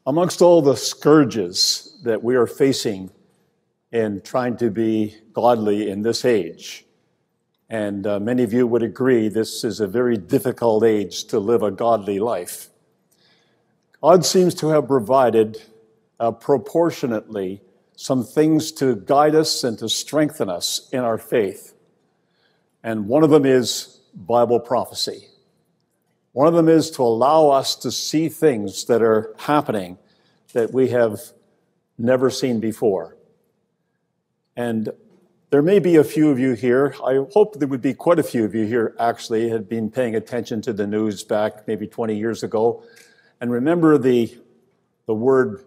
Amongst all the scourges that we are facing in trying to be godly in this age, and many of you would agree this is a very difficult age to live a godly life, God seems to have provided proportionately some things to guide us and to strengthen us in our faith. And one of them is Bible prophecy. One of them is to allow us to see things that are happening that we have never seen before. And there may be a few of you here, I hope there would be quite a few of you here actually had been paying attention to the news back maybe 20 years ago. And remember the word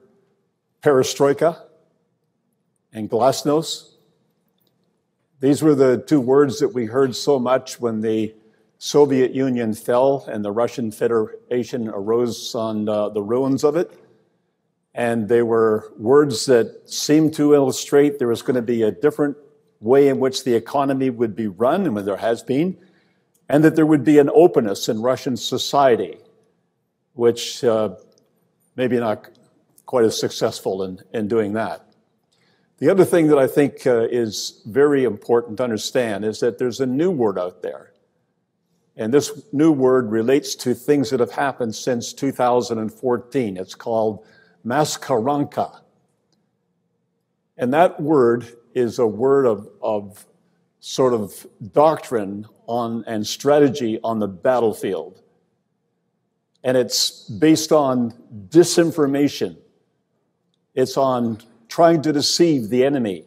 perestroika and glasnost? These were the two words that we heard so much when the Soviet Union fell and the Russian Federation arose on the ruins of it. And they were words that seemed to illustrate there was going to be a different way in which the economy would be run, and there has been, and that there would be an openness in Russian society, which maybe not quite as successful in doing that. The other thing that I think is very important to understand is that there's a new word out there. And this new word relates to things that have happened since 2014. It's called maskaranka. And that word is a word of sort of doctrine on and strategy on the battlefield. And it's based on disinformation. It's on trying to deceive the enemy.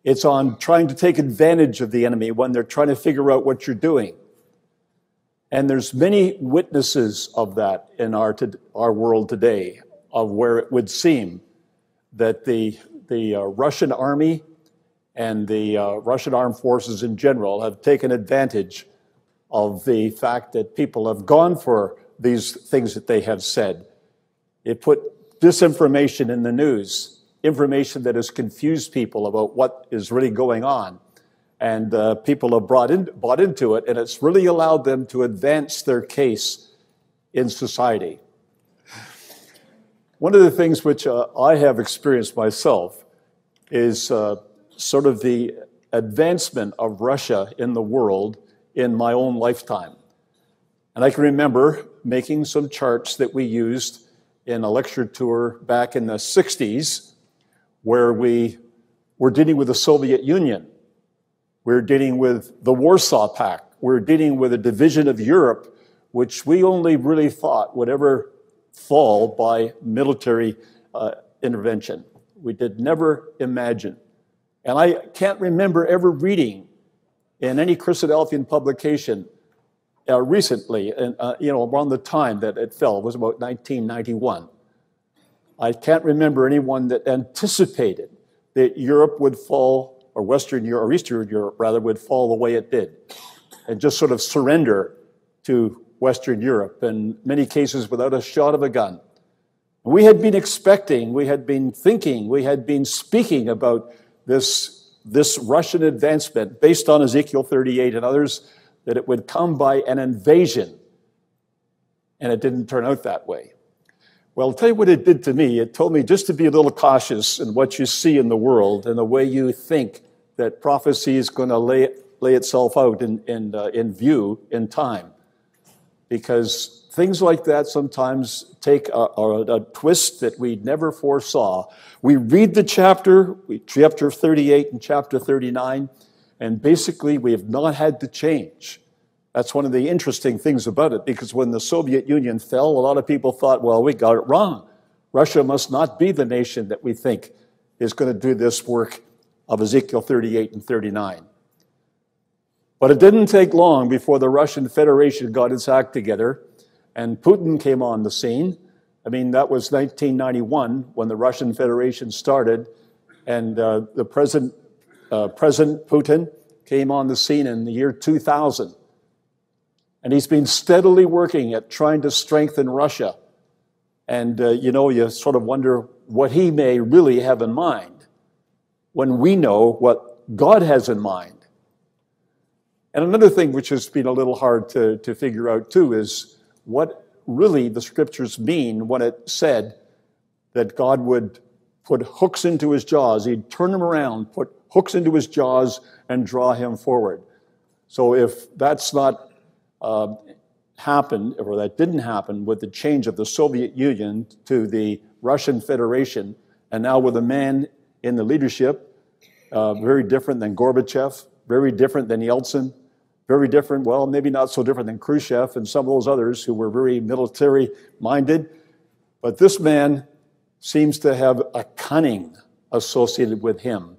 It's on trying to take advantage of the enemy when they're trying to figure out what you're doing. And there's many witnesses of that in our world today, of where it would seem that the Russian army and the Russian armed forces in general have taken advantage of the fact that people have gone for these things that they have said. It put disinformation in the news, information that has confused people about what is really going on. And people have bought into it, and it's really allowed them to advance their case in society. One of the things which I have experienced myself is sort of the advancement of Russia in the world in my own lifetime. And I can remember making some charts that we used in a lecture tour back in the 60s, where we were dealing with the Soviet Union. We're dealing with the Warsaw Pact. We're dealing with a division of Europe, which we only really thought would ever fall by military intervention. We did never imagine. And I can't remember ever reading in any Christadelphian publication recently, around the time that it fell, it was about 1991. I can't remember anyone that anticipated that Europe would fall, or Western Europe, or Eastern Europe rather, would fall the way it did, and just sort of surrender to Western Europe, in many cases without a shot of a gun. We had been expecting, we had been thinking, we had been speaking about this Russian advancement based on Ezekiel 38 and others, that it would come by an invasion, and it didn't turn out that way. Well, I'll tell you what it did to me. It told me just to be a little cautious in what you see in the world and the way you think that prophecy is going to lay itself out in view in time. Because things like that sometimes take a twist that we never foresaw. We read the chapter 38 and chapter 39, and basically we have not had to change. That's one of the interesting things about it, because when the Soviet Union fell, a lot of people thought, well, we got it wrong. Russia must not be the nation that we think is going to do this work of Ezekiel 38 and 39. But it didn't take long before the Russian Federation got its act together and Putin came on the scene. I mean, that was 1991 when the Russian Federation started, and the President Putin came on the scene in the year 2000. And he's been steadily working at trying to strengthen Russia. And, you sort of wonder what he may really have in mind when we know what God has in mind. And another thing which has been a little hard to figure out, too, is what really the scriptures mean when it said that God would put hooks into his jaws. He'd turn him around, put hooks into his jaws, and draw him forward. So if that's not happened, or that didn't happen with the change of the Soviet Union to the Russian Federation, and now with a man in the leadership, very different than Gorbachev, very different than Yeltsin, very different, well, maybe not so different than Khrushchev and some of those others who were very military-minded, but this man seems to have a cunning associated with him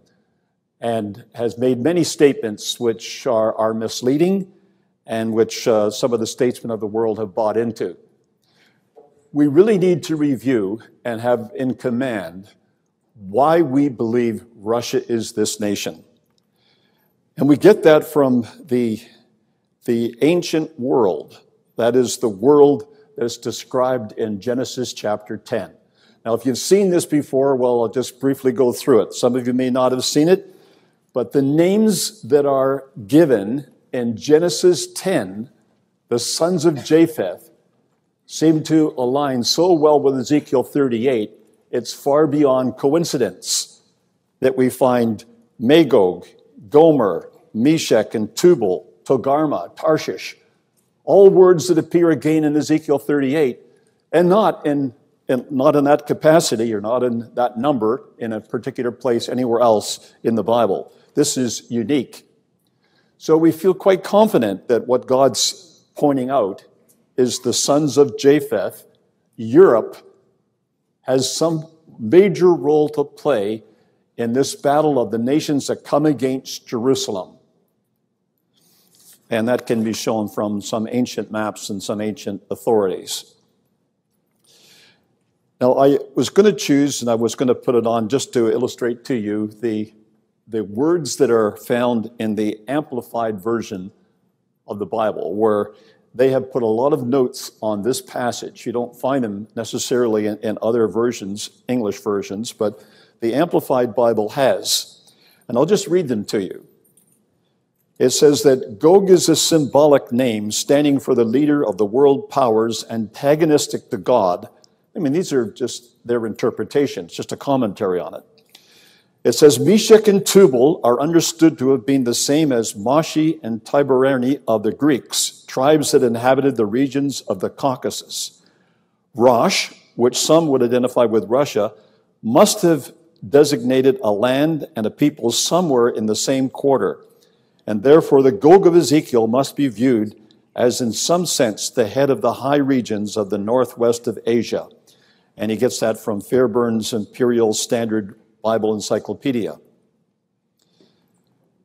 and has made many statements which are misleading and which some of the statesmen of the world have bought into. We really need to review and have in command why we believe Russia is this nation. And we get that from the ancient world, that is the world that is described in Genesis chapter 10. Now, if you've seen this before, well, I'll just briefly go through it. Some of you may not have seen it, but the names that are given in Genesis 10, the sons of Japheth, seem to align so well with Ezekiel 38, it's far beyond coincidence that we find Magog, Gomer, Meshech, and Tubal, Togarmah, Tarshish, all words that appear again in Ezekiel 38, and not in that capacity or not in that number in a particular place anywhere else in the Bible. This is unique. So we feel quite confident that what God's pointing out is the sons of Japheth. Europe has some major role to play in this battle of the nations that come against Jerusalem. And that can be shown from some ancient maps and some ancient authorities. Now, I was going to choose, and I was going to put it on just to illustrate to you the words that are found in the Amplified version of the Bible, where they have put a lot of notes on this passage. You don't find them necessarily in other versions, English versions, but the Amplified Bible has. And I'll just read them to you. It says that Gog is a symbolic name standing for the leader of the world powers antagonistic to God. I mean, these are just their interpretations, just a commentary on it. It says, Meshech and Tubal are understood to have been the same as Moshi and Tibereni of the Greeks, tribes that inhabited the regions of the Caucasus. Rosh, which some would identify with Russia, must have designated a land and a people somewhere in the same quarter. And therefore the Gog of Ezekiel must be viewed as in some sense the head of the high regions of the northwest of Asia. And he gets that from Fairbairn's Imperial Standard Bible Encyclopedia.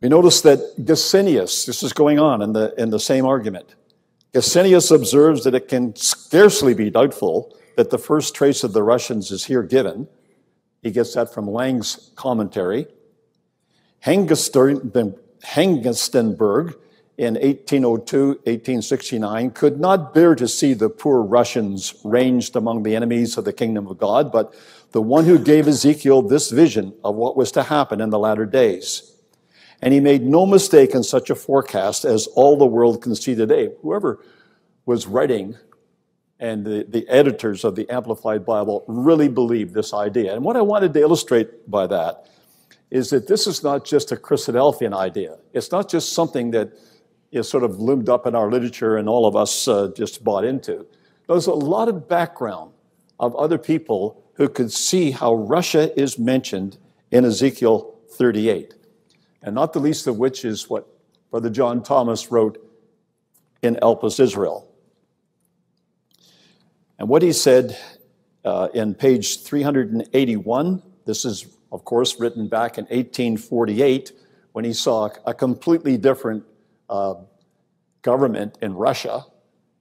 We notice that Gesenius, this is going on in the same argument. Gesenius observes that it can scarcely be doubtful that the first trace of the Russians is here given. He gets that from Lang's commentary. Hengstenberg in 1802-1869 could not bear to see the poor Russians ranged among the enemies of the kingdom of God, but the one who gave Ezekiel this vision of what was to happen in the latter days. And he made no mistake in such a forecast as all the world can see today. Whoever was writing and the editors of the Amplified Bible really believed this idea. And what I wanted to illustrate by that is that this is not just a Christadelphian idea. It's not just something that is sort of loomed up in our literature and all of us just bought into. There's a lot of background of other people who could see how Russia is mentioned in Ezekiel 38. And not the least of which is what Brother John Thomas wrote in Elpis Israel. And what he said in page 381, this is, of course, written back in 1848, when he saw a completely different government in Russia.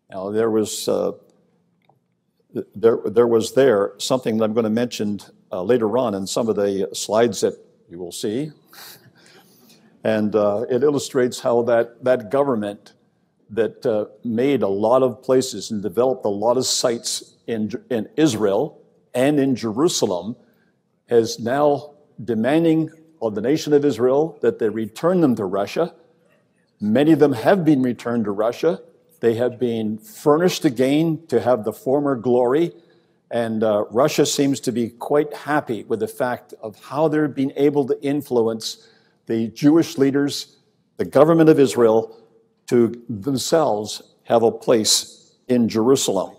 Now, there was something that I'm going to mention later on in some of the slides that you will see. And it illustrates how that government that made a lot of places and developed a lot of sites in Israel and in Jerusalem is now demanding of the nation of Israel that they return them to Russia. Many of them have been returned to Russia. They have been furnished again to have the former glory. And Russia seems to be quite happy with the fact of how they're being able to influence the Jewish leaders, the government of Israel, to themselves have a place in Jerusalem.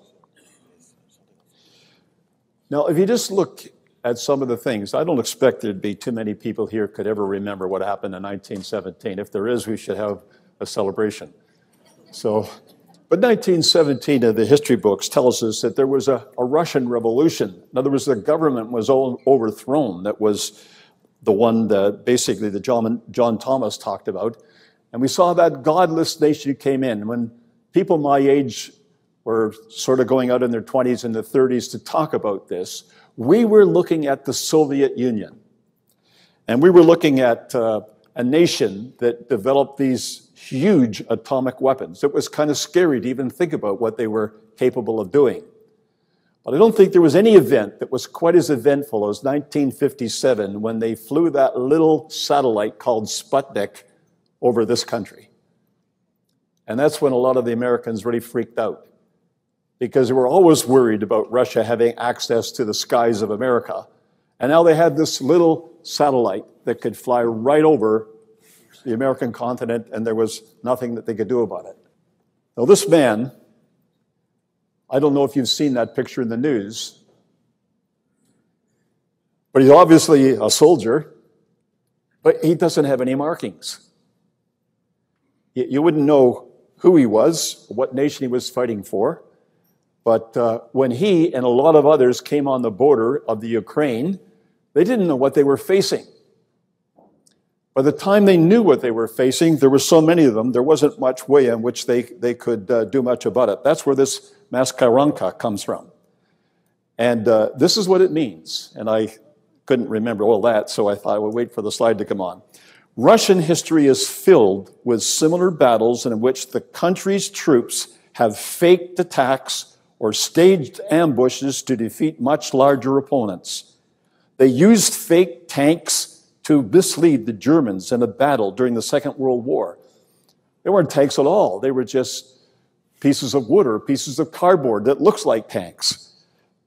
Now, if you just look at some of the things, I don't expect there'd be too many people here could ever remember what happened in 1917. If there is, we should have a celebration. But 1917 in the history books tells us that there was a Russian revolution. In other words, the government was overthrown. That was the one that basically that John Thomas talked about. And we saw that godless nation came in. When people my age were sort of going out in their 20s and their 30s to talk about this, we were looking at the Soviet Union. And we were looking at a nation that developed these huge atomic weapons. It was kind of scary to even think about what they were capable of doing. But I don't think there was any event that was quite as eventful as 1957 when they flew that little satellite called Sputnik over this country. And that's when a lot of the Americans really freaked out, because they were always worried about Russia having access to the skies of America. And now they had this little satellite that could fly right over the American continent, and there was nothing that they could do about it. Now, this man, I don't know if you've seen that picture in the news, but he's obviously a soldier, but he doesn't have any markings. You wouldn't know who he was, what nation he was fighting for, but when he and a lot of others came on the border of the Ukraine, they didn't know what they were facing. By the time they knew what they were facing, there were so many of them, there wasn't much way in which they could do much about it. That's where this maskaranka comes from. And this is what it means. And I couldn't remember all that, so I thought I would wait for the slide to come on. Russian history is filled with similar battles in which the country's troops have faked attacks or staged ambushes to defeat much larger opponents. They used fake tanks to mislead the Germans in a battle during the Second World War. They weren't tanks at all. They were just pieces of wood or pieces of cardboard that looks like tanks.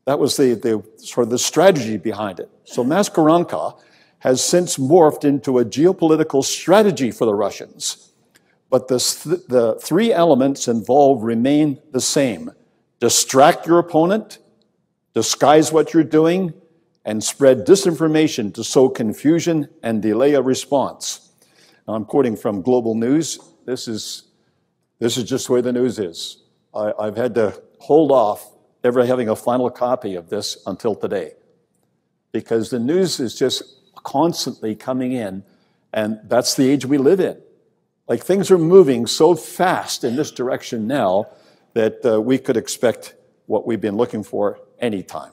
That was the sort of the strategy behind it. So Maskaranka has since morphed into a geopolitical strategy for the Russians. But the three elements involved remain the same. Distract your opponent, disguise what you're doing, and spread disinformation to sow confusion and delay a response. Now, I'm quoting from Global News. This is just the way the news is. I've had to hold off ever having a final copy of this until today, because the news is just constantly coming in, and that's the age we live in. Like, things are moving so fast in this direction now that we could expect what we've been looking for anytime.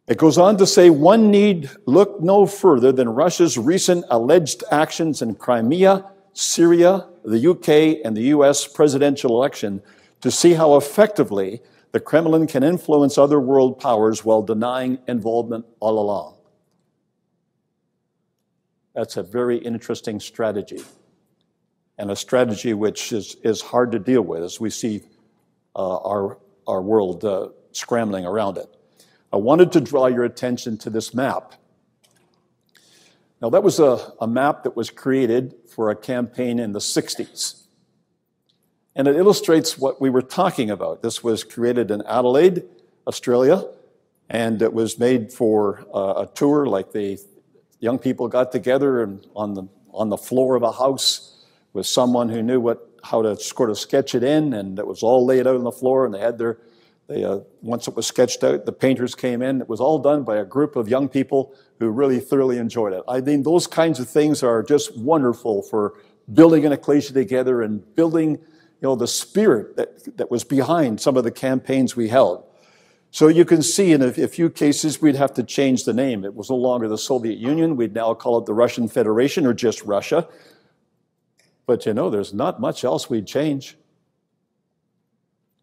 It goes on to say, one need look no further than Russia's recent alleged actions in Crimea, Syria, the UK, and the US presidential election to see how effectively the Kremlin can influence other world powers while denying involvement all along. That's a very interesting strategy, and a strategy which is hard to deal with as we see our world scrambling around it. I wanted to draw your attention to this map. Now, that was a map that was created for a campaign in the 60s. And it illustrates what we were talking about. This was created in Adelaide, Australia, and it was made for a tour. Like, the young people got together and on the floor of a house with someone who knew how to sort of sketch it in, and it was all laid out on the floor, and they had once it was sketched out, the painters came in. It was all done by a group of young people who really thoroughly enjoyed it. I mean, those kinds of things are just wonderful for building an ecclesia together and building, the spirit that was behind some of the campaigns we held. So you can see in a few cases we'd have to change the name. It was no longer the Soviet Union. We'd now call it the Russian Federation or just Russia. But there's not much else we'd change.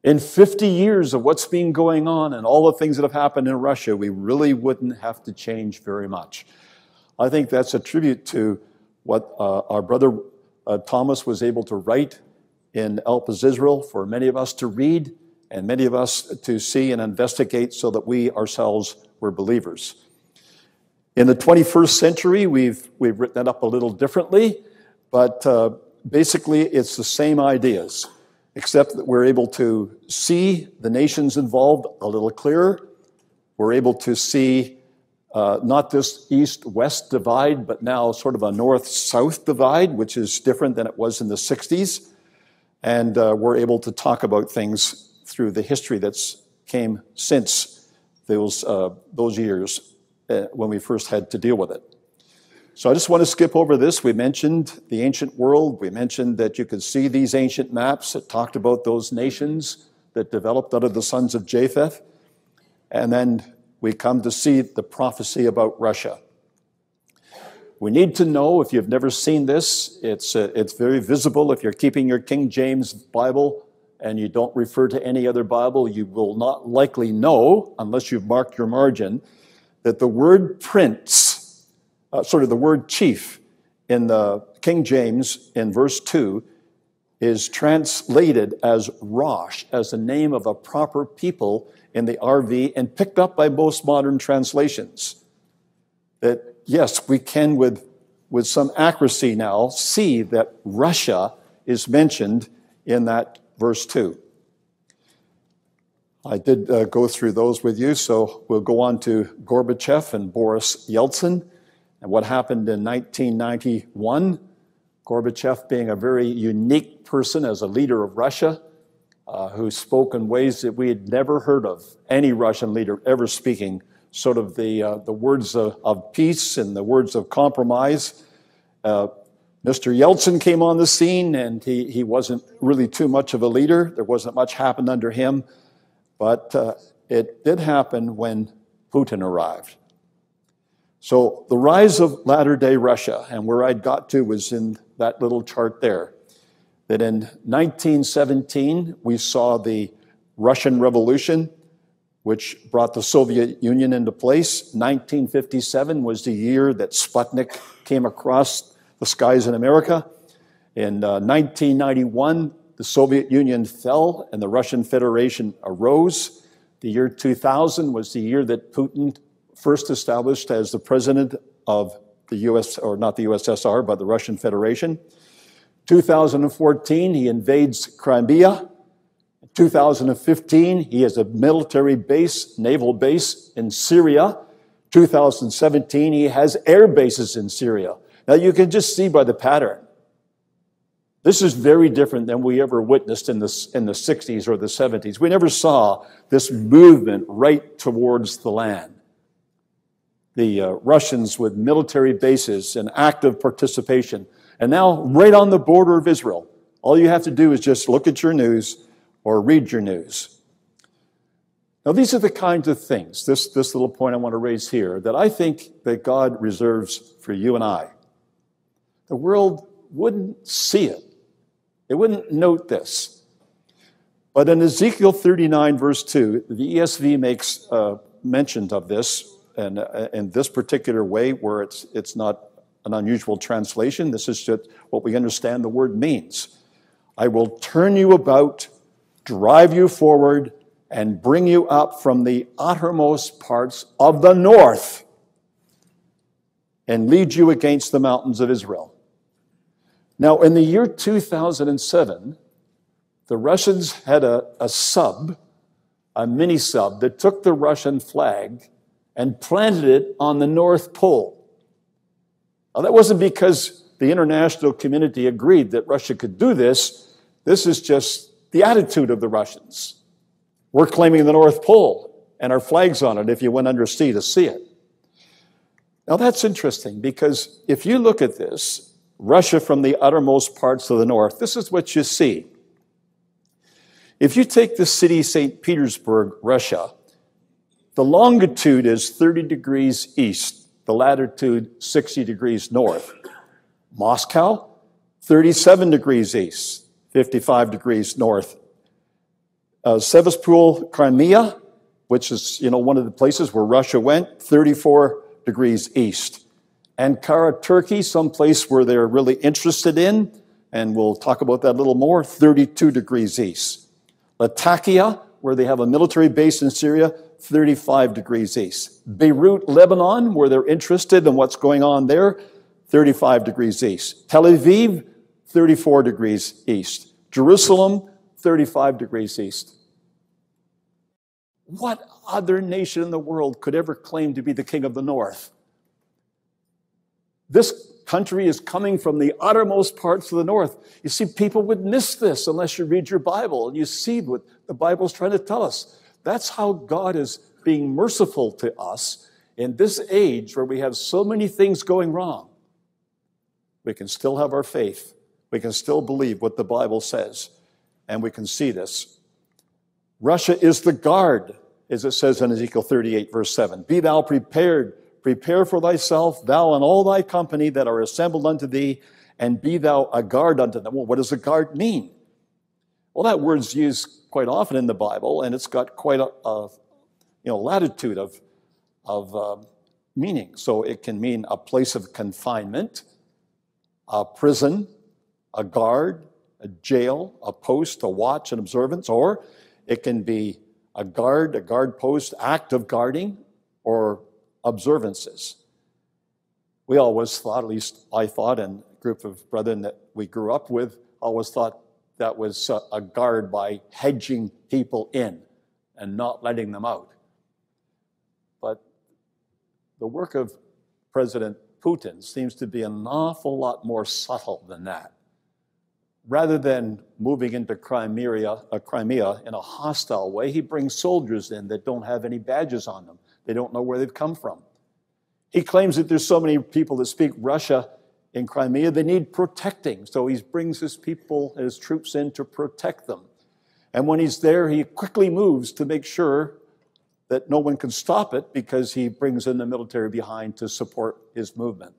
In 50 years of what's been going on and all the things that have happened in Russia, we really wouldn't have to change very much. I think that's a tribute to what our brother Thomas was able to write in Elpis Israel for many of us to read and many of us to see and investigate so that we ourselves were believers. In the 21st century, we've written that up a little differently, but basically it's the same ideas, except that we're able to see the nations involved a little clearer. We're able to see not this east-west divide, but now sort of a north-south divide, which is different than it was in the 60s. And we're able to talk about things through the history that's came since those years when we first had to deal with it. So I just want to skip over this. We mentioned the ancient world. We mentioned that you could see these ancient maps that talked about those nations that developed out of the sons of Japheth. And then we come to see the prophecy about Russia. We need to know, if you've never seen this, it's very visible. If you're keeping your King James Bible and you don't refer to any other Bible, you will not likely know, unless you've marked your margin, that the word prince, the word chief in the King James in verse 2 is translated as Rosh, as the name of a proper people in the RV, and picked up by most modern translations. That, yes, we can with some accuracy now see that Russia is mentioned in that verse 2. I did go through those with you, so we'll go on to Gorbachev and Boris Yeltsin and what happened in 1991. Gorbachev being a very unique person as a leader of Russia, who spoke in ways that we had never heard of any Russian leader ever speaking, sort of the words of peace and the words of compromise. Mr. Yeltsin came on the scene, and he wasn't really too much of a leader. There wasn't much happened under him, but it did happen when Putin arrived. So the rise of latter-day Russia, and where I'd got to was in that little chart there, that in 1917, we saw the Russian Revolution, which brought the Soviet Union into place. 1957 was the year that Sputnik came across the skies in America. In 1991, the Soviet Union fell and the Russian Federation arose. The year 2000 was the year that Putin first established as the president of the US, or not the USSR, but the Russian Federation. 2014, he invades Crimea. 2015, he has a military base, naval base in Syria. 2017, he has air bases in Syria. Now you can just see by the pattern. This is very different than we ever witnessed in the 60s or the 70s. We never saw this movement right towards the land. The Russians with military bases and active participation. And now right on the border of Israel. All you have to do is just look at your news or read your news. Now these are the kinds of things, this little point I want to raise here, that I think that God reserves for you and I. The world wouldn't see it. It wouldn't note this. But in Ezekiel 39, verse 2, the ESV makes mention of this, and in this particular way, where it's not an unusual translation. This is just what we understand the word means. I will turn you about, drive you forward, and bring you up from the uttermost parts of the north, and lead you against the mountains of Israel. Now, in the year 2007, the Russians had a mini sub, that took the Russian flag and planted it on the North Pole. Now, that wasn't because the international community agreed that Russia could do this. This is just the attitude of the Russians. We're claiming the North Pole, and our flag's on it if you went undersea to see it. Now, that's interesting, because if you look at this, Russia from the uttermost parts of the north, this is what you see. If you take the city St. Petersburg, Russia, the longitude is 30 degrees east. The latitude, 60 degrees north. Moscow, 37 degrees east, 55 degrees north. Sevastopol, Crimea, which is one of the places where Russia went, 34 degrees east. Ankara, Turkey, someplace where they're really interested in, and we'll talk about that a little more, 32 degrees east. Latakia, where they have a military base in Syria, 35 degrees east. Beirut, Lebanon, where they're interested in what's going on there, 35 degrees east. Tel Aviv, 34 degrees east. Jerusalem, 35 degrees east. What other nation in the world could ever claim to be the king of the north? This country is coming from the uttermost parts of the north. You see, people would miss this unless you read your Bible and you see what the Bible's trying to tell us. That's how God is being merciful to us in this age where we have so many things going wrong. We can still have our faith. We can still believe what the Bible says, and we can see this. Russia is the guard, as it says in Ezekiel 38, verse 7. Be thou prepared. Prepare for thyself, thou and all thy company that are assembled unto thee, and be thou a guard unto them. Well, what does a guard mean? Well, that word's used quite often in the Bible, and it's got quite a latitude of meaning. So it can mean a place of confinement, a prison, a guard, a jail, a post, a watch, an observance, or it can be a guard post, act of guarding, or observances. We always thought, at least I thought, and a group of brethren that we grew up with, always thought that was a guard by hedging people in and not letting them out. But the work of President Putin seems to be an awful lot more subtle than that. Rather than moving into Crimea in a hostile way, he brings soldiers in that don't have any badges on them. They don't know where they've come from. He claims that there's so many people that speak Russia in Crimea, they need protecting. So he brings his people, his troops in to protect them. And when he's there, he quickly moves to make sure that no one can stop it because he brings in the military behind to support his movement.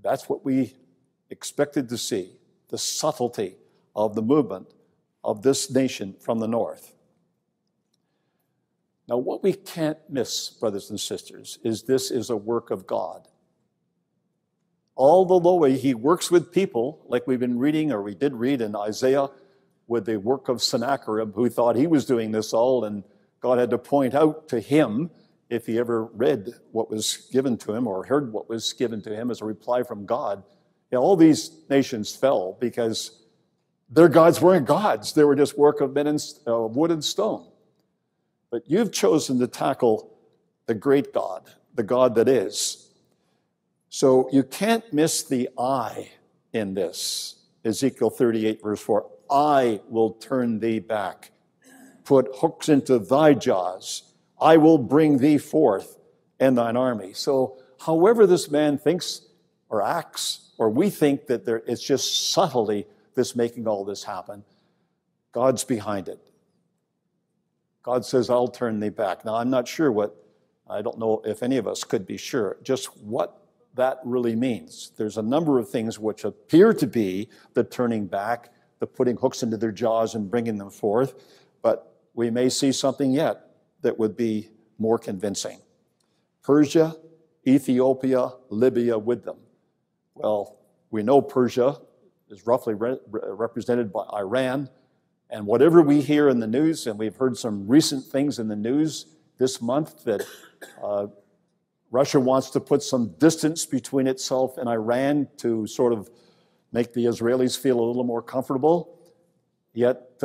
That's what we expected to see, the subtlety of the movement of this nation from the north. Now, what we can't miss, brothers and sisters, is this is a work of God. All the way he works with people, like we've been reading, or we did read in Isaiah, with the work of Sennacherib, who thought he was doing this all, and God had to point out to him, if he ever read what was given to him or heard what was given to him as a reply from God, all these nations fell because their gods weren't gods. They were just work of men and wood and stone. But you've chosen to tackle the great God, the God that is. So you can't miss the I in this. Ezekiel 38, verse 4, I will turn thee back. Put hooks into thy jaws. I will bring thee forth and thine army. So however this man thinks or acts, or we think that it's just subtlety that's making all this happen, God's behind it. God says, I'll turn thee back. Now, I'm not sure I don't know if any of us could be sure just what that really means. There's a number of things which appear to be the turning back, the putting hooks into their jaws and bringing them forth, but we may see something yet that would be more convincing. Persia, Ethiopia, Libya with them. Well, we know Persia is roughly represented by Iran. And whatever we hear in the news, and we've heard some recent things in the news this month that Russia wants to put some distance between itself and Iran to sort of make the Israelis feel a little more comfortable. Yet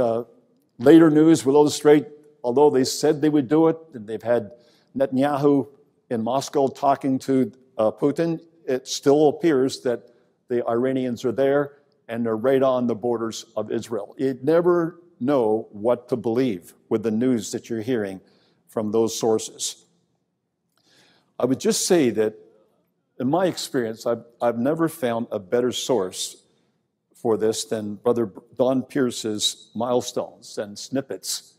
later news will illustrate, although they said they would do it, and they've had Netanyahu in Moscow talking to Putin, it still appears that the Iranians are there and they're right on the borders of Israel. You never know what to believe with the news that you're hearing from those sources. I would just say that in my experience, I've never found a better source for this than Brother Don Pierce's milestones and snippets.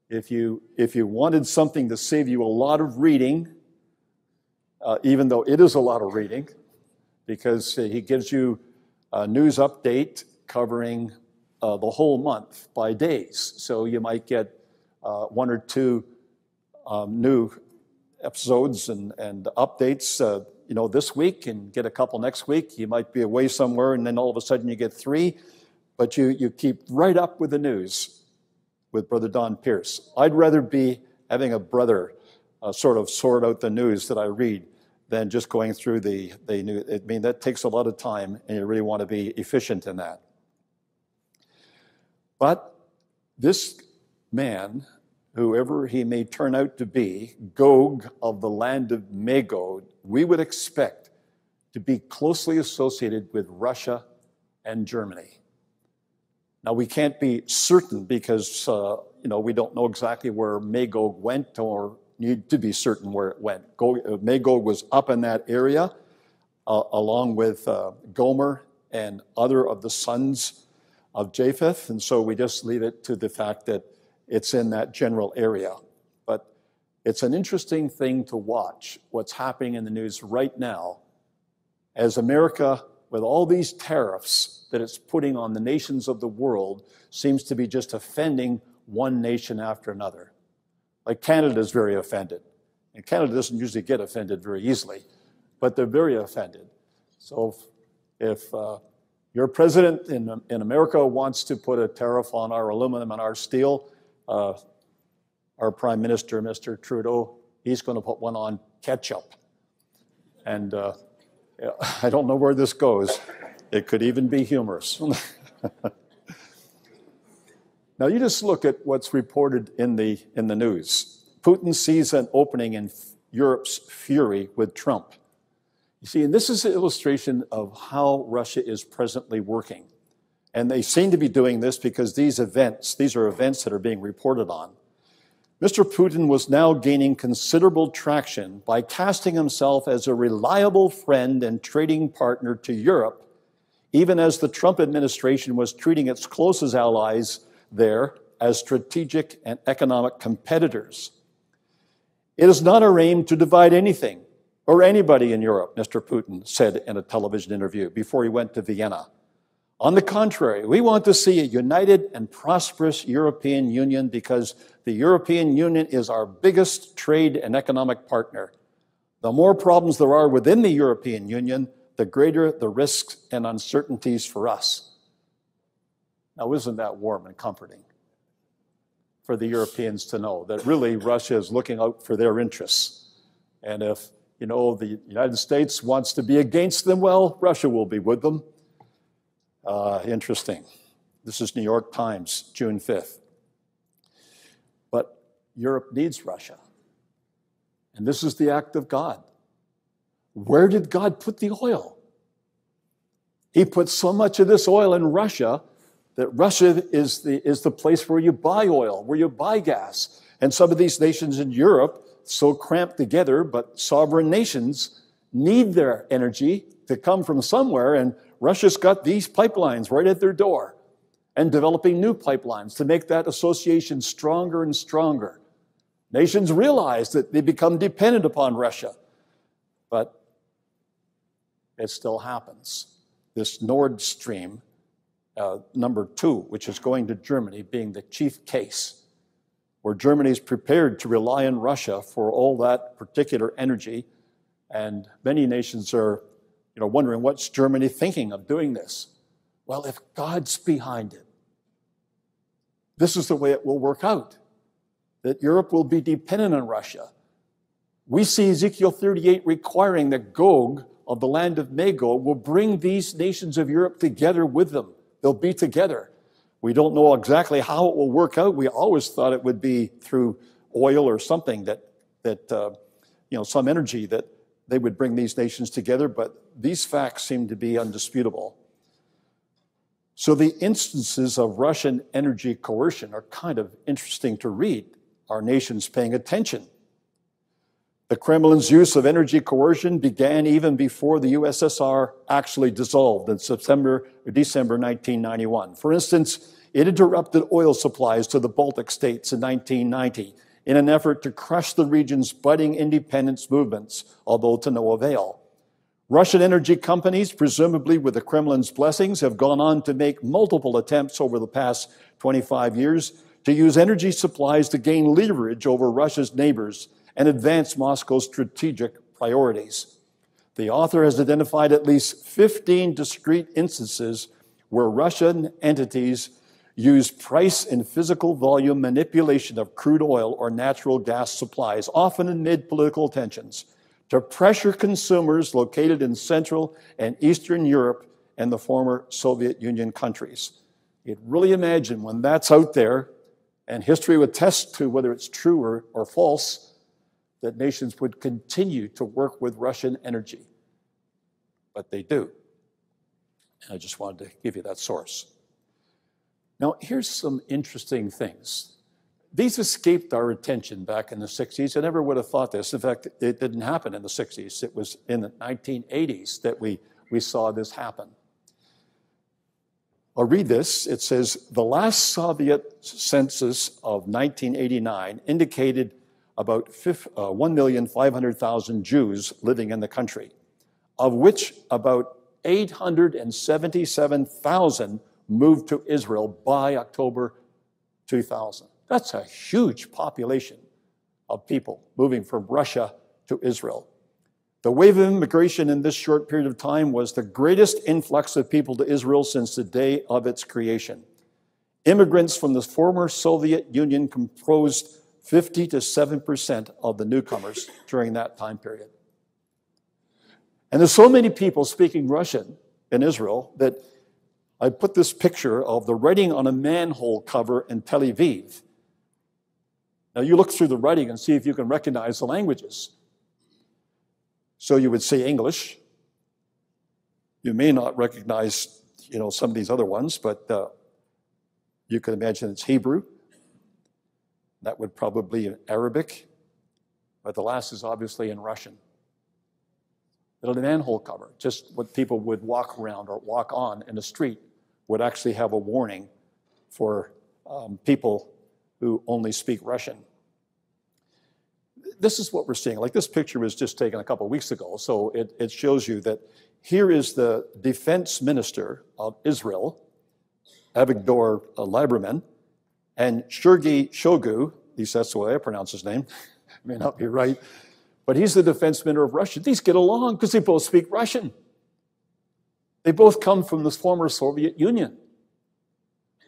If you wanted something to save you a lot of reading, even though it is a lot of reading, because he gives you a news update covering the whole month by days. So you might get one or two new episodes and updates this week and get a couple next week. You might be away somewhere, and then all of a sudden you get 3. But you keep right up with the news with Brother Don Pierce. I'd rather be having a brother sort of sort out the news that I read than just going through the news. I mean, that takes a lot of time, and you really want to be efficient in that. But this man, whoever he may turn out to be, Gog of the land of Magog, we would expect to be closely associated with Russia and Germany. Now, we can't be certain because, we don't know exactly where Magog went or need to be certain where it went. Magog was up in that area, along with Gomer and other of the sons of Japheth, and so we just leave it to the fact that it's in that general area. But it's an interesting thing to watch what's happening in the news right now as America, with all these tariffs that it's putting on the nations of the world, seems to be just offending one nation after another. Like Canada is very offended. And Canada doesn't usually get offended very easily, but they're very offended. So if your president in America wants to put a tariff on our aluminum and our steel, our prime minister, Mr. Trudeau, he's going to put one on ketchup. And I don't know where this goes. It could even be humorous. Now, you just look at what's reported in the news. Putin sees an opening in Europe's fury with Trump. You see, and this is an illustration of how Russia is presently working. And they seem to be doing this because these are events that are being reported on. Mr. Putin was now gaining considerable traction by casting himself as a reliable friend and trading partner to Europe, even as the Trump administration was treating its closest allies there as strategic and economic competitors. It is not our aim to divide anything or anybody in Europe, Mr. Putin said in a television interview before he went to Vienna. On the contrary, we want to see a united and prosperous European Union because the European Union is our biggest trade and economic partner. The more problems there are within the European Union, the greater the risks and uncertainties for us. Now, isn't that warm and comforting for the Europeans to know that really Russia is looking out for their interests? And if, the United States wants to be against them, well, Russia will be with them. Interesting. This is New York Times, June 5th. But Europe needs Russia. And this is the act of God. Where did God put the oil? He put so much of this oil in Russia that Russia is the place where you buy oil, where you buy gas. And some of these nations in Europe, so cramped together, but sovereign nations, need their energy to come from somewhere, and Russia's got these pipelines right at their door and developing new pipelines to make that association stronger and stronger. Nations realize that they become dependent upon Russia, but it still happens. This Nord Stream, number 2, which is going to Germany, being the chief case, where Germany is prepared to rely on Russia for all that particular energy, and many nations are wondering, what's Germany thinking of doing this? Well, if God's behind it, this is the way it will work out, that Europe will be dependent on Russia. We see Ezekiel 38 requiring that Gog of the land of Magog will bring these nations of Europe together with them. They'll be together. We don't know exactly how it will work out. We always thought it would be through oil or something that some energy that they would bring these nations together, but these facts seem to be undisputable. So the instances of Russian energy coercion are kind of interesting to read. Our nation's paying attention. The Kremlin's use of energy coercion began even before the USSR actually dissolved in December 1991. For instance, it interrupted oil supplies to the Baltic states in 1990 in an effort to crush the region's budding independence movements, although to no avail. Russian energy companies, presumably with the Kremlin's blessings, have gone on to make multiple attempts over the past 25 years to use energy supplies to gain leverage over Russia's neighbors and advance Moscow's strategic priorities. The author has identified at least 15 discrete instances where Russian entities used price and physical volume manipulation of crude oil or natural gas supplies, often amid political tensions, to pressure consumers located in Central and Eastern Europe and the former Soviet Union countries. You'd really imagine when that's out there, and history would attest to whether it's true or false, that nations would continue to work with Russian energy. But they do. And I just wanted to give you that source. Now, here's some interesting things. These escaped our attention back in the 60s. I never would have thought this. In fact, it didn't happen in the 60s. It was in the 1980s that we saw this happen. I'll read this. It says, the last Soviet census of 1989 indicated about 1,500,000 Jews living in the country, of which about 877,000 moved to Israel by October 2000. That's a huge population of people moving from Russia to Israel. The wave of immigration in this short period of time was the greatest influx of people to Israel since the day of its creation. Immigrants from the former Soviet Union composed 50 to 7% of the newcomers during that time period. And there's so many people speaking Russian in Israel that I put this picture of the writing on a manhole cover in Tel Aviv. Now you look through the writing and see if you can recognize the languages. So you would say English. You may not recognize, some of these other ones, but you can imagine it's Hebrew. That would probably be Arabic, but the last is obviously in Russian. The manhole cover, just what people would walk around or walk on in the street, would actually have a warning for people who only speak Russian. This is what we're seeing. Like this picture was just taken a couple of weeks ago, so it shows you that here is the defense minister of Israel, Avigdor Lieberman, and Sergei Shoigu, at least that's the way I pronounce his name, may not be right, but he's the defense minister of Russia. These get along because they both speak Russian. They both come from the former Soviet Union.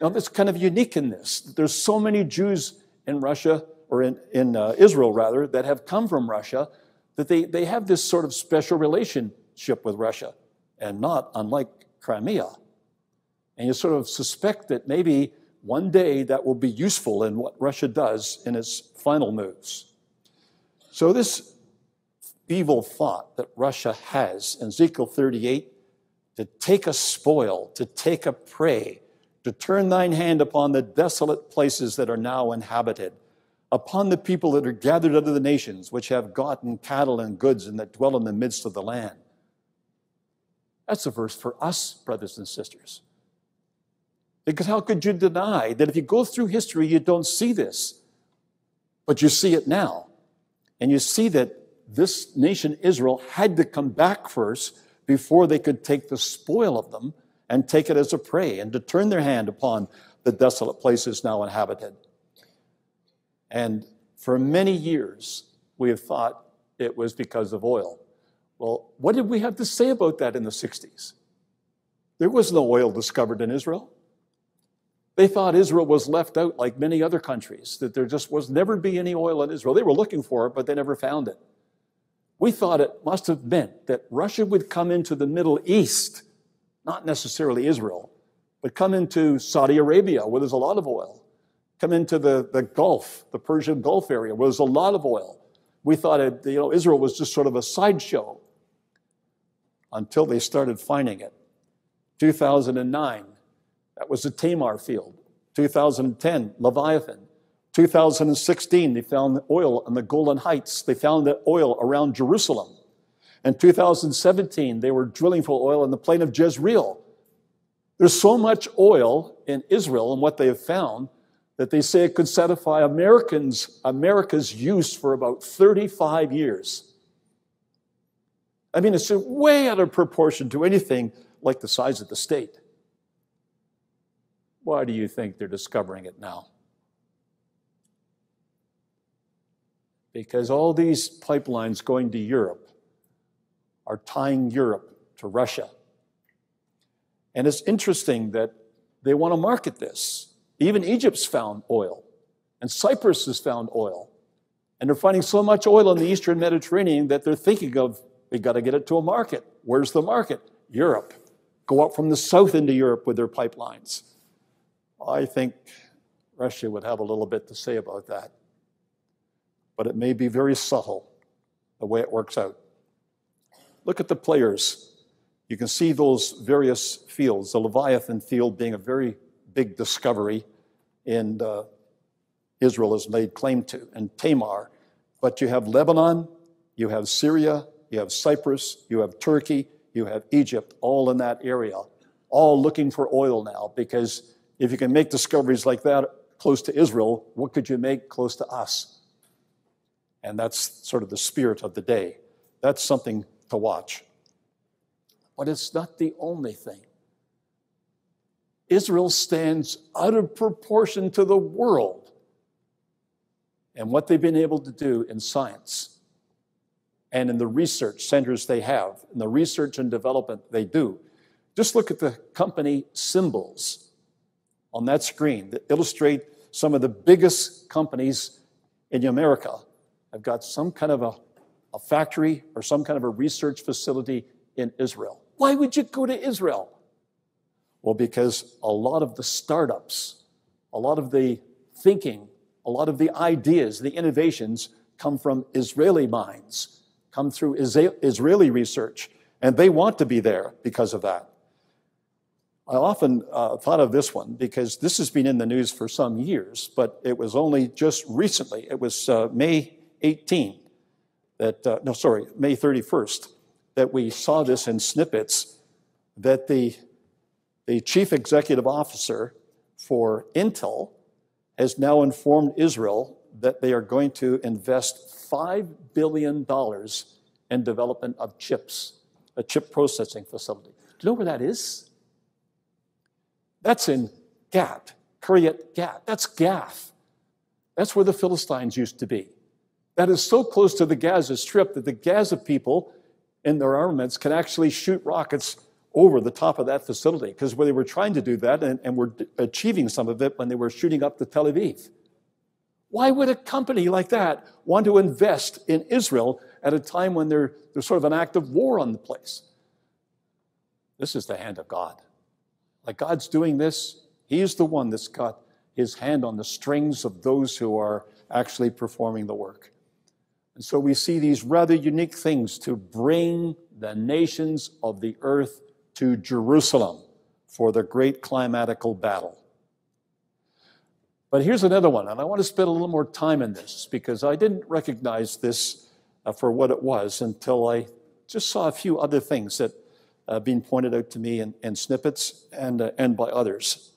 Now, that's kind of unique in this. There's so many Jews in Russia, or in Israel, rather, that have come from Russia, that they have this sort of special relationship with Russia, and not unlike Crimea. And you sort of suspect that maybe one day that will be useful in what Russia does in its final moves. So this evil thought that Russia has in Ezekiel 38, to take a spoil, to take a prey, to turn thine hand upon the desolate places that are now inhabited, upon the people that are gathered out of the nations, which have gotten cattle and goods and that dwell in the midst of the land. That's a verse for us, brothers and sisters. Because how could you deny that if you go through history, you don't see this, but you see it now. And you see that this nation, Israel, had to come back first before they could take the spoil of them and take it as a prey and to turn their hand upon the desolate places now inhabited. And for many years, we have thought it was because of oil. Well, what did we have to say about that in the 60s? There was no oil discovered in Israel. They thought Israel was left out like many other countries, that there just was never be any oil in Israel. They were looking for it, but they never found it. We thought it must have meant that Russia would come into the Middle East, not necessarily Israel, but come into Saudi Arabia, where there's a lot of oil. Come into the Gulf, the Persian Gulf area, where there's a lot of oil. We thought Israel was just sort of a sideshow until they started finding it. 2009, that was the Tamar field. 2010, Leviathan. 2016, they found oil on the Golan Heights. They found the oil around Jerusalem. In 2017, they were drilling for oil in the plain of Jezreel. There's so much oil in Israel and what they have found that they say it could satisfy America's use for about 35 years. I mean, it's way out of proportion to anything like the size of the state. Why do you think they're discovering it now? Because all these pipelines going to Europe are tying Europe to Russia. And it's interesting that they want to market this. Even Egypt's found oil, and Cyprus has found oil. And they're finding so much oil in the Eastern Mediterranean that they're thinking of, we got to get it to a market. Where's the market? Europe. Go up from the south into Europe with their pipelines. I think Russia would have a little bit to say about that. But it may be very subtle, the way it works out. Look at the players. You can see those various fields, the Leviathan field being a very big discovery in Israel has made claim to, and Tamar. But you have Lebanon, you have Syria, you have Cyprus, you have Turkey, you have Egypt, all in that area, all looking for oil now, because if you can make discoveries like that close to Israel, what could you make close to us? And that's sort of the spirit of the day. That's something to watch. But it's not the only thing. Israel stands out of proportion to the world and what they've been able to do in science and in the research centers they have, in the research and development they do. Just look at the company symbols on that screen that illustrate some of the biggest companies in America have got some kind of a factory or some kind of a research facility in Israel. Why would you go to Israel? Well, because a lot of the startups, a lot of the thinking, a lot of the ideas, the innovations come from Israeli minds, come through Israeli research, and they want to be there because of that. I often thought of this one because this has been in the news for some years, but it was only just recently. It was May 31st, that we saw this in snippets, that the chief executive officer for Intel has now informed Israel that they are going to invest $5 billion in development of chips, a chip processing facility. Do you know where that is? That's in Gat, Kiryat Gat. That's Gath. That's where the Philistines used to be. That is so close to the Gaza Strip that the Gaza people in their armaments can actually shoot rockets over the top of that facility, because they were trying to do that and were achieving some of it when they were shooting up to Tel Aviv. Why would a company like that want to invest in Israel at a time when there's sort of an active war on the place? This is the hand of God. Like God's doing this, He's the one that's got His hand on the strings of those who are actually performing the work. And so we see these rather unique things to bring the nations of the earth to Jerusalem for the great climatical battle. But here's another one, and I want to spend a little more time in this because I didn't recognize this for what it was until I just saw a few other things that have been pointed out to me in snippets and by others.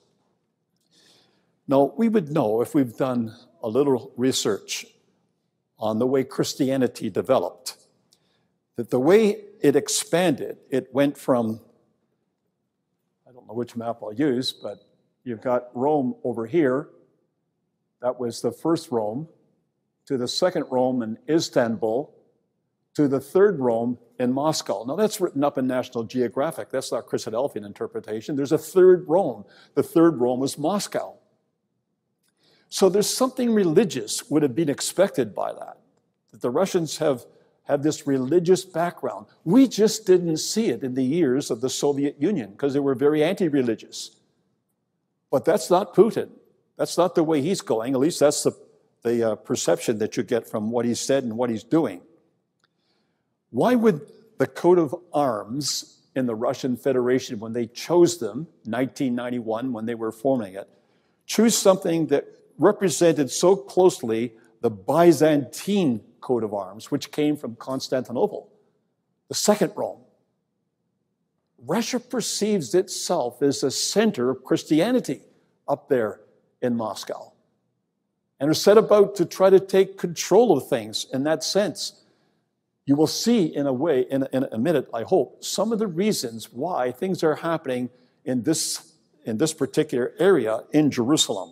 Now, we would know if we've done a little research on the way Christianity developed, that the way it expanded, it went from, I don't know which map I'll use, but you've got Rome over here. That was the first Rome, to the second Rome in Istanbul, to the third Rome in Moscow. Now that's written up in National Geographic. That's not Christadelphian interpretation. There's a third Rome. The third Rome was Moscow. So there's something religious would have been expected by that the Russians have this religious background. We just didn't see it in the years of the Soviet Union because they were very anti-religious. But that's not Putin. That's not the way he's going. At least that's the perception that you get from what he's said and what he's doing. Why would the coat of arms in the Russian Federation, when they chose them, 1991, when they were forming it, choose something that represented so closely the Byzantine coat of arms, which came from Constantinople, the second Rome? Russia perceives itself as a center of Christianity up there in Moscow, and are set about to try to take control of things in that sense. You will see in a way, in a minute, I hope, some of the reasons why things are happening in this particular area in Jerusalem.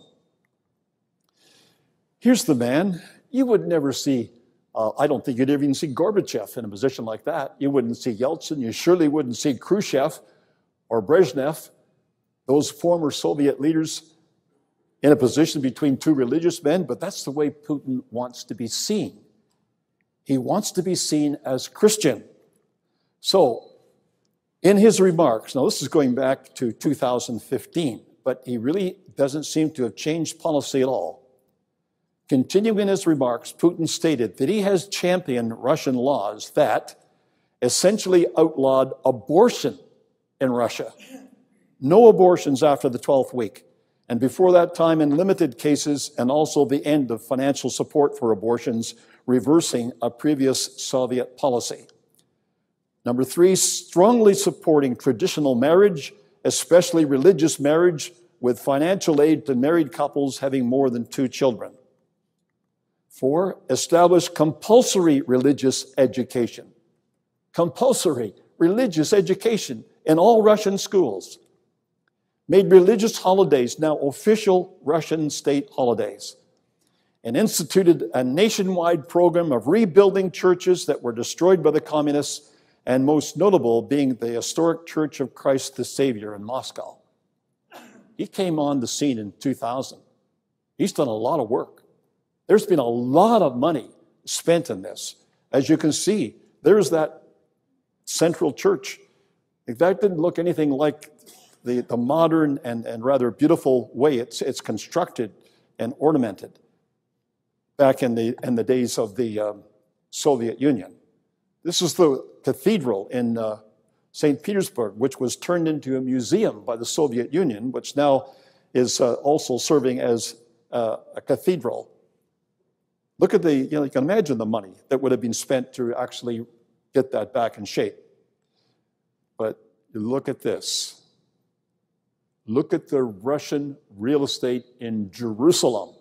Here's the man. You would never see I don't think you'd even see Gorbachev in a position like that. You wouldn't see Yeltsin. You surely wouldn't see Khrushchev or Brezhnev, those former Soviet leaders, in a position between two religious men. But that's the way Putin wants to be seen. He wants to be seen as Christian. So, in his remarks, now this is going back to 2015, but he really doesn't seem to have changed policy at all. Continuing his remarks, Putin stated that he has championed Russian laws that essentially outlawed abortion in Russia. No abortions after the 12th week, and before that time in limited cases, and also the end of financial support for abortions, reversing a previous Soviet policy. Number 3, strongly supporting traditional marriage, especially religious marriage, with financial aid to married couples having more than 2 children. 4, establish compulsory religious education. Compulsory religious education in all Russian schools. Made religious holidays now official Russian state holidays. And instituted a nationwide program of rebuilding churches that were destroyed by the communists, and most notable being the historic Church of Christ the Savior in Moscow. He came on the scene in 2000. He's done a lot of work. There's been a lot of money spent in this. As you can see, there's that central church. That didn't look anything like the modern and rather beautiful way it's constructed and ornamented back in the days of the Soviet Union. This is the cathedral in St. Petersburg, which was turned into a museum by the Soviet Union, which now is also serving as a cathedral. Look at you can imagine the money that would have been spent to actually get that back in shape. But look at this. Look at the Russian real estate in Jerusalem.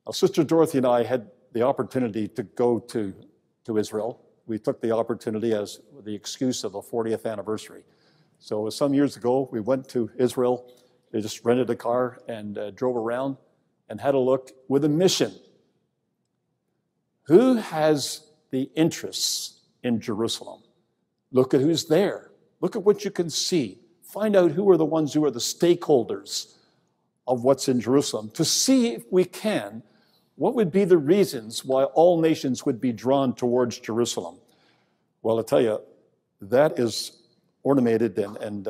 Now, Sister Dorothy and I had the opportunity to go to Israel. We took the opportunity as the excuse of the 40th anniversary. So some years ago, we went to Israel. They just rented a car and drove around and had a look with a mission. Who has the interests in Jerusalem? Look at who's there. Look at what you can see. Find out who are the ones who are the stakeholders of what's in Jerusalem, to see if we can, what would be the reasons why all nations would be drawn towards Jerusalem? Well, I tell you, that is ornamented and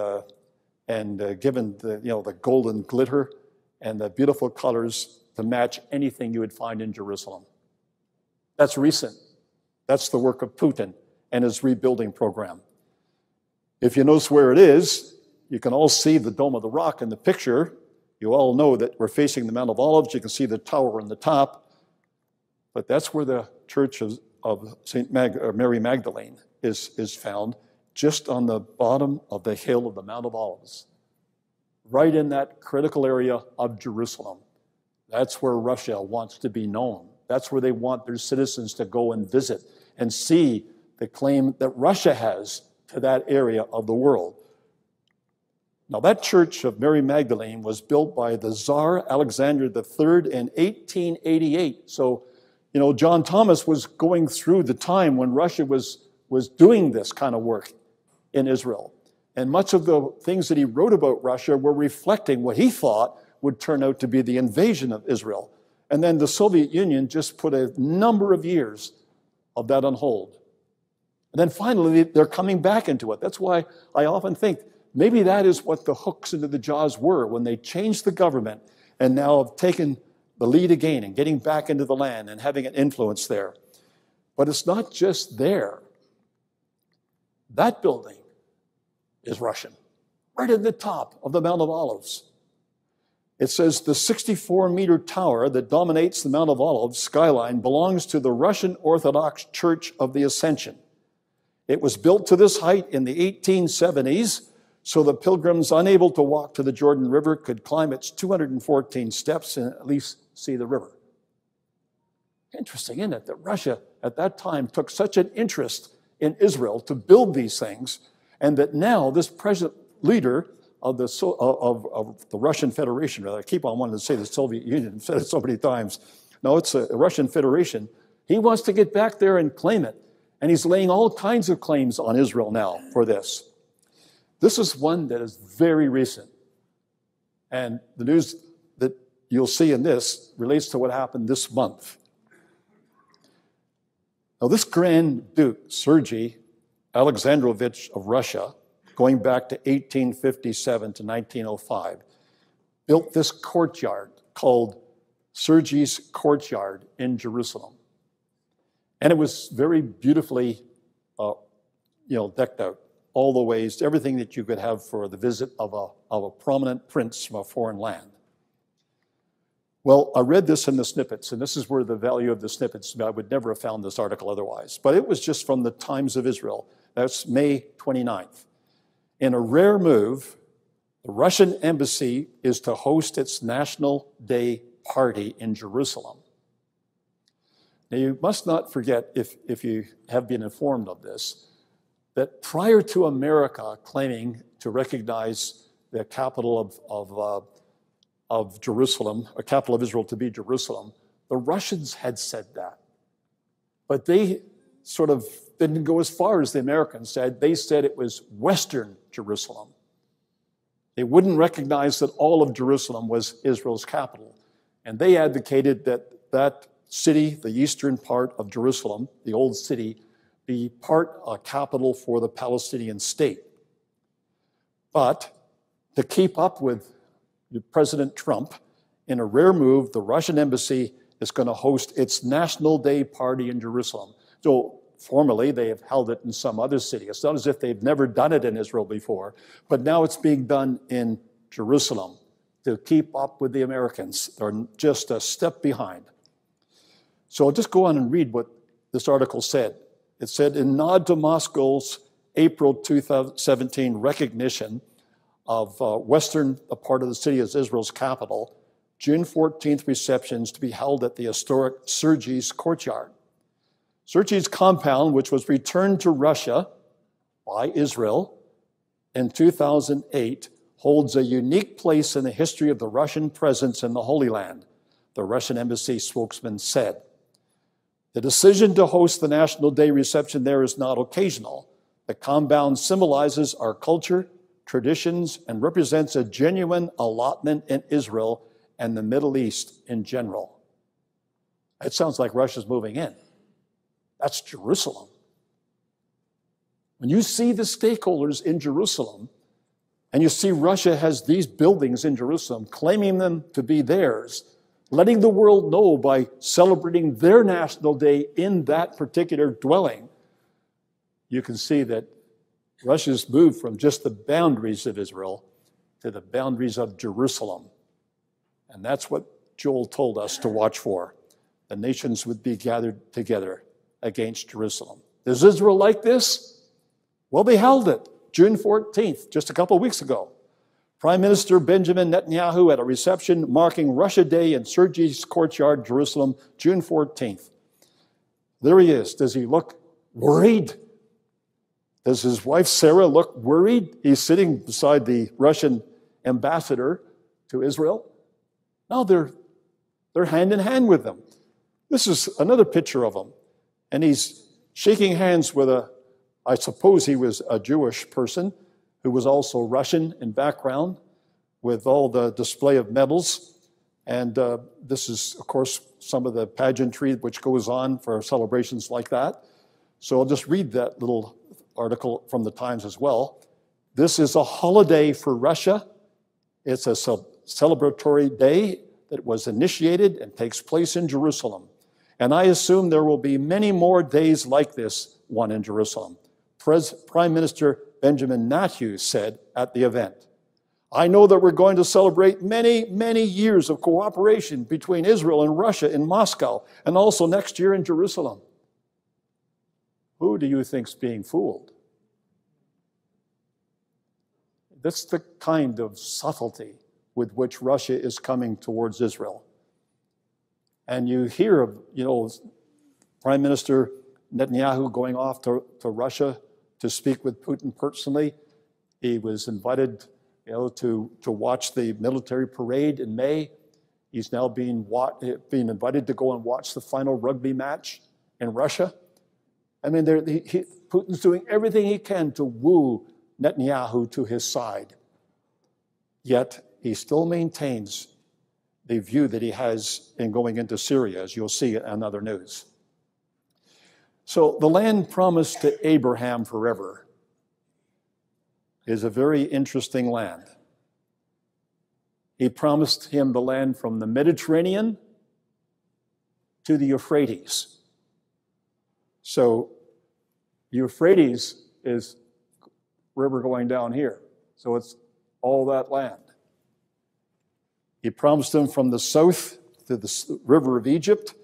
given the golden glitter and the beautiful colors to match anything you would find in Jerusalem. That's recent. That's the work of Putin and his rebuilding program. If you notice where it is, you can all see the Dome of the Rock in the picture. You all know that we're facing the Mount of Olives. You can see the tower on the top. But that's where the Church of Mary Magdalene is found, just on the bottom of the hill of the Mount of Olives, right in that critical area of Jerusalem. That's where Russia wants to be known. That's where they want their citizens to go and visit and see the claim that Russia has to that area of the world. Now, that Church of Mary Magdalene was built by the Tsar Alexander III in 1888. So, John Thomas was going through the time when Russia was doing this kind of work in Israel. And much of the things that he wrote about Russia were reflecting what he thought would turn out to be the invasion of Israel. And then the Soviet Union just put a number of years of that on hold. And then finally, they're coming back into it. That's why I often think maybe that is what the hooks into the jaws were when they changed the government and now have taken the lead again and getting back into the land and having an influence there. But it's not just there. That building is Russian, right at the top of the Mount of Olives. It says the 64-meter tower that dominates the Mount of Olives skyline belongs to the Russian Orthodox Church of the Ascension. It was built to this height in the 1870s, so the pilgrims unable to walk to the Jordan River could climb its 214 steps and at least see the river. Interesting, isn't it, that Russia at that time took such an interest in Israel to build these things, and that now this present leader of the Russian Federation, rather, I keep on wanting to say the Soviet Union, I've said it so many times. No, it's a Russian Federation, He wants to get back there and claim it. And he's laying all kinds of claims on Israel now for this. This is one that is very recent. And the news that you'll see in this relates to what happened this month. Now, this Grand Duke, Sergei Alexandrovich of Russia, going back to 1857 to 1905, built this courtyard called Sergei's Courtyard in Jerusalem. And it was very beautifully decked out, all the ways, everything that you could have for the visit of a prominent prince from a foreign land. Well, I read this in the snippets, and this is where the value of the snippets, I would never have found this article otherwise, but it was just from the Times of Israel. That's May 29th. In a rare move, the Russian embassy is to host its National Day party in Jerusalem. Now, you must not forget, if you have been informed of this, that prior to America claiming to recognize the capital of Jerusalem, a capital of Israel to be Jerusalem, the Russians had said that. But they sort of didn't go as far as the Americans said. They said it was Western Jerusalem. They wouldn't recognize that all of Jerusalem was Israel's capital. And they advocated that that city, the eastern part of Jerusalem, the old city, be a capital for the Palestinian state. But to keep up with President Trump, in a rare move, the Russian embassy is going to host its National Day party in Jerusalem. So formerly, they have held it in some other city. It's not as if they've never done it in Israel before, but now it's being done in Jerusalem to keep up with the Americans. They're just a step behind. So I'll just go on and read what this article said. It said, in nod to Moscow's April 2017 recognition of western part of the city as Israel's capital, June 14th receptions to be held at the historic Sergei's Courtyard. Sergei's compound, which was returned to Russia by Israel in 2008, holds a unique place in the history of the Russian presence in the Holy Land, the Russian embassy spokesman said. The decision to host the National Day reception there is not occasional. The compound symbolizes our culture, traditions, and represents a genuine allotment in Israel and the Middle East in general. It sounds like Russia's moving in. That's Jerusalem. When you see the stakeholders in Jerusalem, and you see Russia has these buildings in Jerusalem, claiming them to be theirs, letting the world know by celebrating their National Day in that particular dwelling, you can see that Russia's moved from just the boundaries of Israel to the boundaries of Jerusalem. And that's what Joel told us to watch for. The nations would be gathered together against Jerusalem. Does Israel like this? Well, they held it June 14th, just a couple of weeks ago. Prime Minister Benjamin Netanyahu at a reception marking Russia Day in Sergei's Courtyard, Jerusalem, June 14th. There he is. Does he look worried? Does his wife Sarah look worried? He's sitting beside the Russian ambassador to Israel. No, they're hand in hand with them. This is another picture of him. And he's shaking hands with I suppose he was a Jewish person who was also Russian in background with all the display of medals. And this is, of course, some of the pageantry which goes on for celebrations like that. So I'll just read that little article from the Times as well. This is a holiday for Russia. It's a celebratory day that was initiated and takes place in Jerusalem. And I assume there will be many more days like this one in Jerusalem. Prime Minister Benjamin Netanyahu said at the event, I know that we're going to celebrate many, many years of cooperation between Israel and Russia in Moscow, and also next year in Jerusalem. Who do you think's being fooled? That's the kind of subtlety with which Russia is coming towards Israel. And you hear of, Prime Minister Netanyahu going off to Russia to speak with Putin personally. He was invited, to watch the military parade in May. He's now being invited to go and watch the final rugby match in Russia. I mean, Putin's doing everything he can to woo Netanyahu to his side. Yet he still maintains the view that he has in going into Syria, as you'll see in other news. So the land promised to Abraham forever is a very interesting land. He promised him the land from the Mediterranean to the Euphrates. So Euphrates is river going down here. So it's all that land. He promised him from the south to the river of Egypt,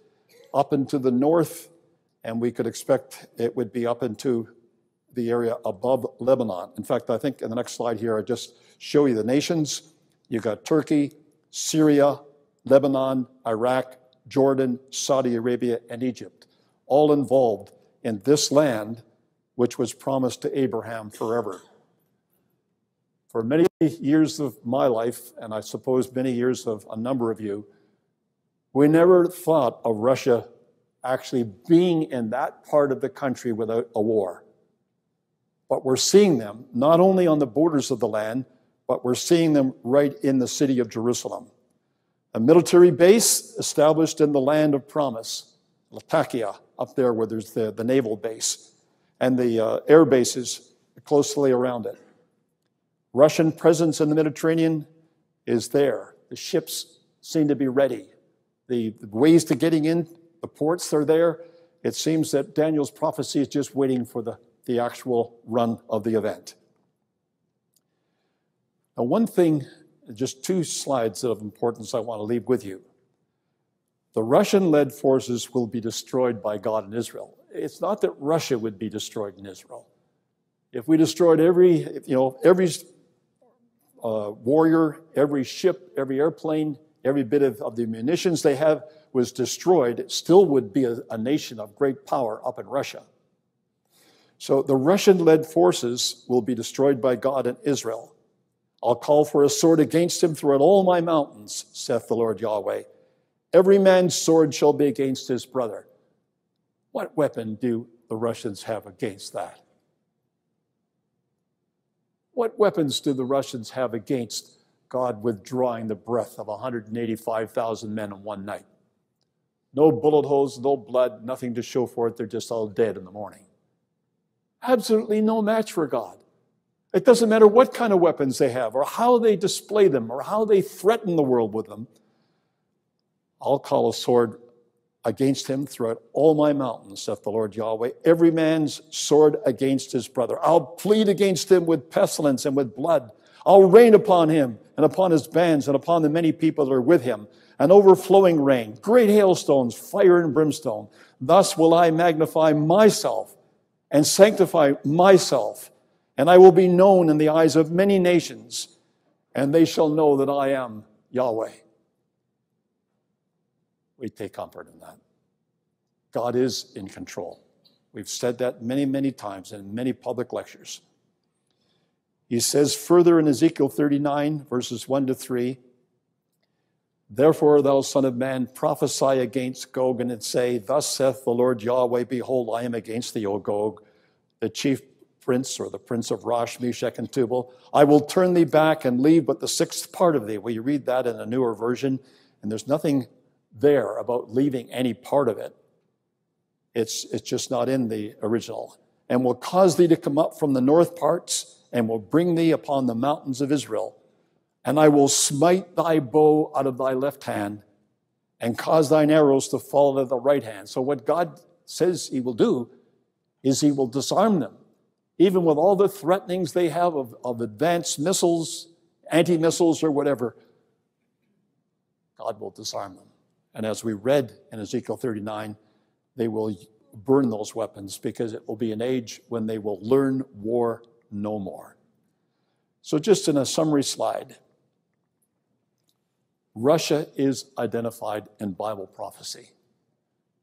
up into the north, and we could expect it would be up into the area above Lebanon. In fact, I think in the next slide here, I just show you the nations. You've got Turkey, Syria, Lebanon, Iraq, Jordan, Saudi Arabia, and Egypt, all involved in this land, which was promised to Abraham forever. For many years of my life, and I suppose many years of a number of you, we never thought of Russia actually being in that part of the country without a war. But we're seeing them not only on the borders of the land, but we're seeing them right in the city of Jerusalem. A military base established in the land of promise, Latakia, up there where there's the naval base, and the air bases closely around it. Russian presence in the Mediterranean is there. The ships seem to be ready. The ways to getting in, the ports are there. It seems that Daniel's prophecy is just waiting for the actual run of the event. Now, one thing, just two slides of importance I want to leave with you. The Russian-led forces will be destroyed by God in Israel. It's not that Russia would be destroyed in Israel. If we destroyed every warrior, every ship, every airplane, every bit of the munitions they have was destroyed, it still would be a nation of great power up in Russia. So the Russian-led forces will be destroyed by God in Israel. I'll call for a sword against him throughout all my mountains, saith the Lord Yahweh. Every man's sword shall be against his brother. What weapon do the Russians have against that? What weapons do the Russians have against God withdrawing the breath of 185,000 men in one night? No bullet holes, no blood, nothing to show for it. They're just all dead in the morning. Absolutely no match for God. It doesn't matter what kind of weapons they have or how they display them or how they threaten the world with them. I'll call a sword against him throughout all my mountains, saith the Lord Yahweh, every man's sword against his brother. I'll plead against him with pestilence and with blood. I'll rain upon him and upon his bands and upon the many people that are with him, an overflowing rain, great hailstones, fire and brimstone. Thus will I magnify myself and sanctify myself, and I will be known in the eyes of many nations, and they shall know that I am Yahweh. We take comfort in that. God is in control. We've said that many, many times in many public lectures. He says further in Ezekiel 39, verses 1 to 3, Therefore, thou son of man, prophesy against Gog, and say, Thus saith the Lord Yahweh, Behold, I am against thee, O Gog, the chief prince, or the prince of Rosh, Meshech, and Tubal. I will turn thee back and leave but the sixth part of thee. Well, you read that in a newer version, and there's nothing there about leaving any part of it. It's just not in the original. And will cause thee to come up from the north parts, and will bring thee upon the mountains of Israel. And I will smite thy bow out of thy left hand, and cause thine arrows to fall out of the right hand. So what God says he will do is he will disarm them. Even with all the threatenings they have of advanced missiles, anti-missiles or whatever, God will disarm them. And as we read in Ezekiel 39, they will burn those weapons because it will be an age when they will learn war no more. So just in a summary slide, Russia is identified in Bible prophecy.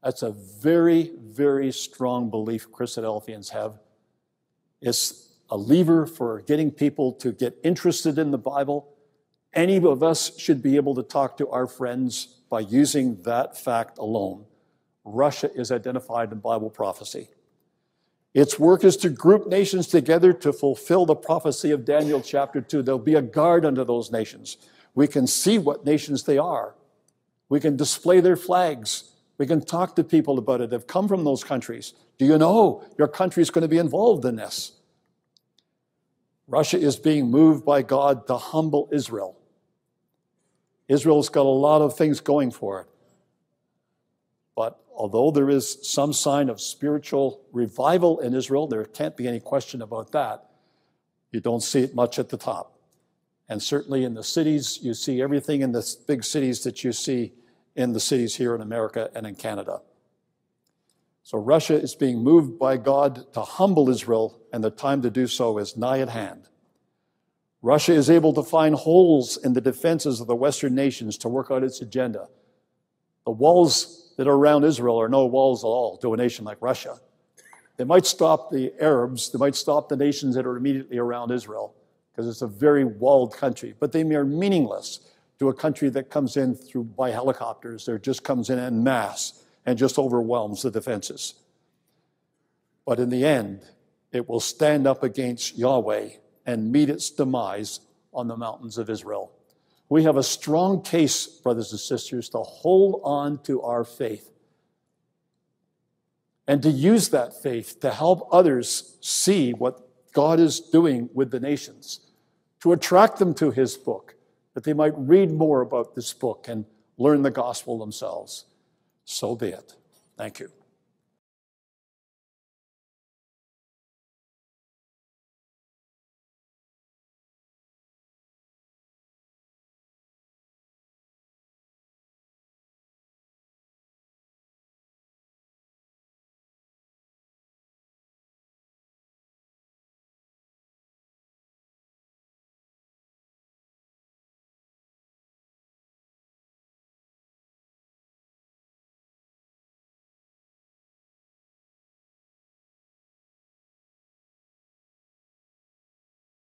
That's a very, very strong belief Christadelphians have. It's a lever for getting people to get interested in the Bible. Any of us should be able to talk to our friends by using that fact alone. Russia is identified in Bible prophecy. Its work is to group nations together to fulfill the prophecy of Daniel chapter 2. There'll be a guard under those nations. We can see what nations they are. We can display their flags. We can talk to people about it that have come from those countries. Do you know your country is going to be involved in this? Russia is being moved by God to humble Israel. Israel's got a lot of things going for it. But although there is some sign of spiritual revival in Israel, there can't be any question about that. You don't see it much at the top. And certainly in the cities, you see everything in the big cities that you see in the cities here in America and in Canada. So Russia is being moved by God to humble Israel, and the time to do so is nigh at hand. Russia is able to find holes in the defenses of the Western nations to work out its agenda. The walls that are around Israel are no walls at all to a nation like Russia. They might stop the Arabs, they might stop the nations that are immediately around Israel, because it's a very walled country, but they are meaningless to a country that comes in by helicopters, or just comes in en masse and just overwhelms the defenses. But in the end, it will stand up against Yahweh and meet its demise on the mountains of Israel. We have a strong case, brothers and sisters, to hold on to our faith and to use that faith to help others see what God is doing with the nations, to attract them to his book, that they might read more about this book and learn the gospel themselves. So be it. Thank you.